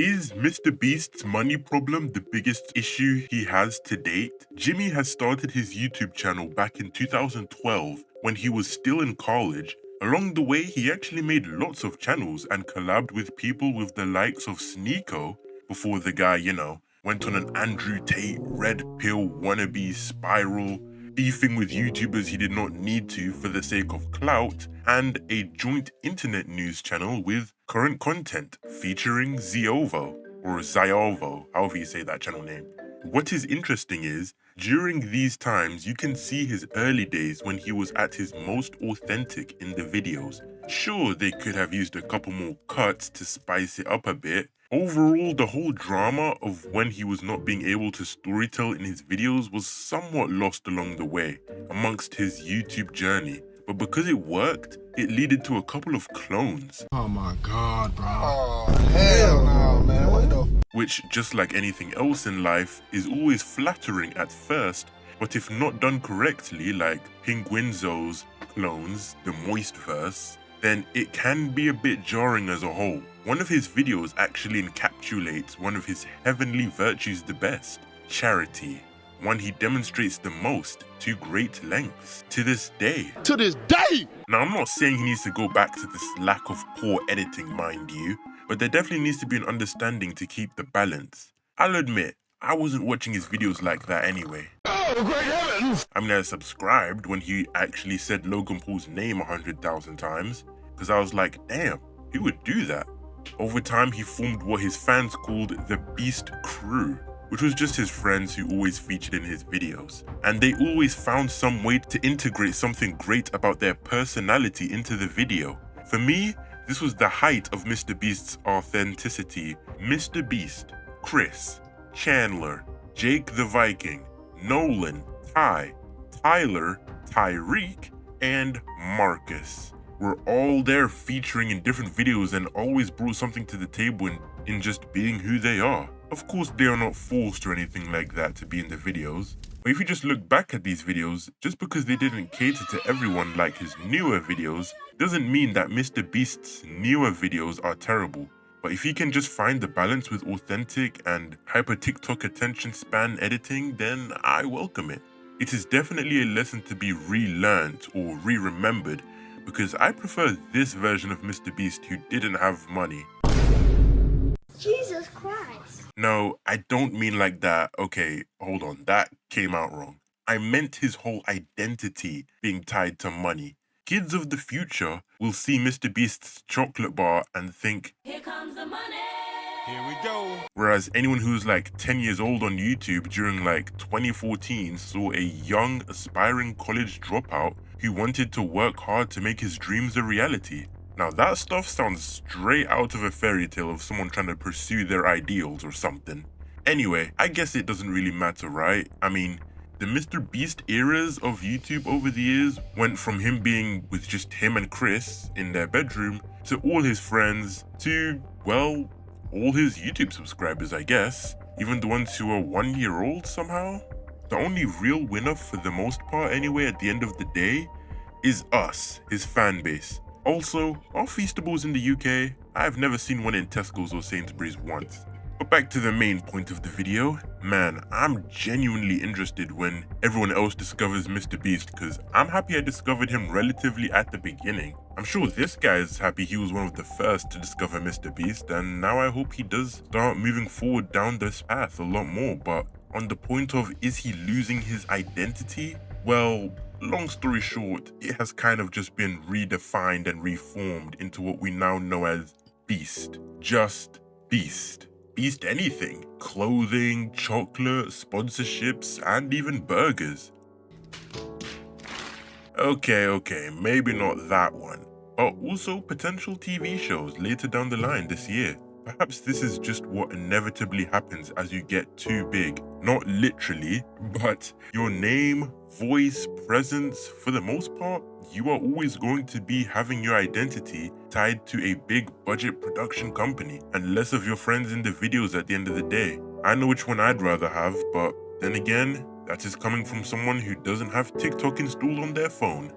Is MrBeast's money problem the biggest issue he has to date? Jimmy has started his YouTube channel back in 2012 when he was still in college. Along the way, he actually made lots of channels and collabed with people with the likes of Sneeko before the guy, went on an Andrew Tate, Red Pill wannabe spiral, beefing with YouTubers he did not need to for the sake of clout, and a joint internet news channel with current content featuring Ziovo, or Ziovo, however you say that channel name. What is interesting is, during these times, you can see his early days when he was at his most authentic in the videos. Sure, they could have used a couple more cuts to spice it up a bit. Overall, the whole drama of when he was not being able to storytell in his videos was somewhat lost along the way amongst his YouTube journey. But because it worked, it led to a couple of clones. Oh my god, bro. Oh, hell no, man. What the? Which, just like anything else in life, is always flattering at first, but if not done correctly, like Penguinzo's clones, the Moistverse, then it can be a bit jarring as a whole. One of his videos actually encapsulates one of his heavenly virtues the best, charity. One he demonstrates the most to great lengths to this day. To this day! Now, I'm not saying he needs to go back to this lack of poor editing, mind you, but there definitely needs to be an understanding to keep the balance. I'll admit, I wasn't watching his videos like that anyway. Oh, great heavens! I mean, I subscribed when he actually said Logan Paul's name 100,000 times, because I was like, damn, who would do that? Over time, he formed what his fans called the Beast Crew, which was just his friends who always featured in his videos. And they always found some way to integrate something great about their personality into the video. For me, this was the height of MrBeast's authenticity. MrBeast, Chris, Chandler, Jake the Viking, Nolan, Ty, Tyler, Tyreek, and Marcus were all there featuring in different videos and always brought something to the table in just being who they are. Of course, they are not forced or anything like that to be in the videos, but if you just look back at these videos, just because they didn't cater to everyone like his newer videos, doesn't mean that MrBeast's newer videos are terrible. But if he can just find the balance with authentic and hyper TikTok attention span editing, then I welcome it. It is definitely a lesson to be relearned or re-remembered, because I prefer this version of MrBeast who didn't have money. Jesus Christ. No, I don't mean like that. Okay, hold on, that came out wrong. I meant his whole identity being tied to money. Kids of the future will see MrBeast's chocolate bar and think, here comes the money. Here we go. Whereas anyone who's like 10 years old on YouTube during like 2014 saw a young, aspiring college dropout who wanted to work hard to make his dreams a reality. Now that stuff sounds straight out of a fairy tale of someone trying to pursue their ideals or something. Anyway, I guess it doesn't really matter, right? I mean, the MrBeast eras of YouTube over the years went from him being with just him and Chris in their bedroom to all his friends to, well, all his YouTube subscribers, I guess. Even the ones who are 1 year old somehow. The only real winner for the most part anyway at the end of the day is us, his fan base. Also, are Feastables in the UK? I have never seen one in Tesco's or Sainsbury's once. But back to the main point of the video, man, I'm genuinely interested when everyone else discovers MrBeast because I'm happy I discovered him relatively at the beginning. I'm sure this guy is happy he was one of the first to discover MrBeast, and now I hope he does start moving forward down this path a lot more. But on the point of, is he losing his identity? Well, long story short, it has kind of just been redefined and reformed into what we now know as Beast. Just Beast. Beast anything. Clothing, chocolate, sponsorships, and even burgers. Okay, maybe not that one. But also potential TV shows later down the line this year. Perhaps this is just what inevitably happens as you get too big. Not literally, but your name, voice, presence, for the most part, you are always going to be having your identity tied to a big budget production company and less of your friends in the videos at the end of the day. I know which one I'd rather have, but then again, that is coming from someone who doesn't have TikTok installed on their phone.